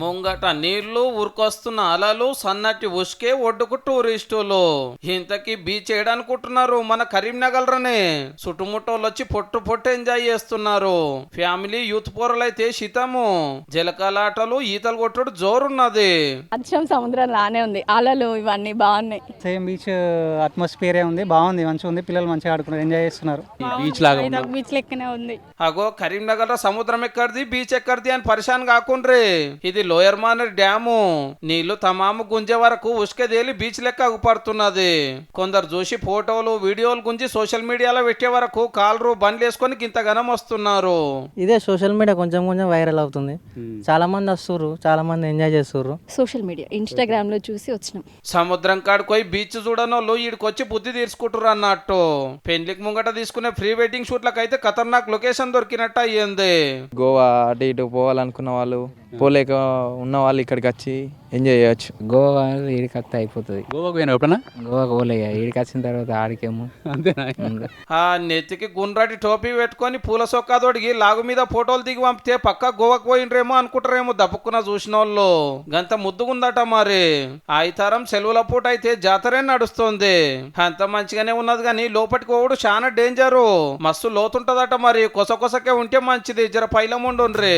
ముంగట నీళ్లు ఉరికొస్తున్న అలలు సన్నటి ఉష్కే ఒడ్డుకు టూరిస్టులు ఇంతకీ బీచ్ ఏడనుకుంటున్నారు మన కరీంనగర్లోనే చుట్టుముట్టోళ్ళు వచ్చి పొట్టు ఎంజాయ్ చేస్తున్నారు. ఫ్యామిలీ యూత్ పోరలైతే శీతము జలకాలాటలు ఈతలు కొట్టుడు జోరున్నది. అచ్చం సముద్రం లానే ఉంది, అలలు ఇవన్నీ బాగున్నాయి. సేమ్ బీచ్ అట్మాస్ఫియర్ ఉంది, బాగుంది, మంచిగా ఉంది. పిల్లలు మంచిగా ఆడుకున్నారు, ఎంజాయ్ చేస్తున్నారు. బీచ్ లాగా బీచ్ లెక్కనే ఉంది. అగో కరీంనగర్ లో సముద్రం ఎక్కడిది బీచ్ ఎక్కడిది అని పరిశాన్ కాకుండ్రి. ఇది లోయర్ మానేర్ డ్యాము. నీళ్లు తమాము గుంజే వరకు ఉసుకెదేలి బీచ్ లెక్క అగుపడుతున్నది. కొందరు చూసి ఫోటోలు వీడియోలు గుంజి సోషల్ మీడియాలో పెట్టే వరకు కాలరు బండ్లు వేసుకొని గింత గనం వస్తున్నారు. ఇదే సోషల్ మీడియా కొంచెం వైరల్ అవుతుంది. చాలా మంది వస్తుర్రు, చాలా మంది ఎంజాయ్ చేస్తుర్రు. సోషల్ మీడియా ఇన్స్టాగ్రామ్ లో చూసి వచ్చినాం. సముద్రం కాడుకోయి బీచ్ చూడనోళ్ళు ఈడికొచ్చి బుద్ధి తీర్చుకుంటారు అన్నట్టు. పెళ్లికి ముంగట తీసుకునే ప్రీ వెడ్డింగ్ షూట్లకు అయితే ఖతర్నాక్ లొకేషన్ దొరికినట్టు అయ్యింది. గోవా అటు ఇటు పోవాలనుకున్న వాళ్ళు, పోలేక ఉన్న వాళ్ళు ఇక్కడికి వచ్చి ఎంజాయ్ చేయొచ్చు. గోవా ఈడికి వస్తే అయిపోతుంది. గోవాకు పోయినా ఎప్పుడన్నా? గోవాకు పోలే, ఈడికి వచ్చిన తర్వాత ఆడికేమో అంతేనా? ఆ నెత్తికి గుండ్రాటి టోపీ పెట్టుకొని పూల సొక్కా తోడికి లాగు మీద ఫోటోలు దిగి పంపితే పక్క గోవాకు పోయిండ్రేమో అనుకుంటారేమో దప్పుకున్న చూసిన వాళ్ళు. గంత ముద్దుగుందట మరి. ఆయితారం సెలవుల పూట అయితే జాతరే నడుస్తుంది. అంత మంచిగానే ఉన్నది కానీ లోపలికి పోవుడు చాలా డేంజరు. మస్తు లోతుంటదట మరి. కొసకే ఉంటే మంచిది, జర పైలముండుండ్రి.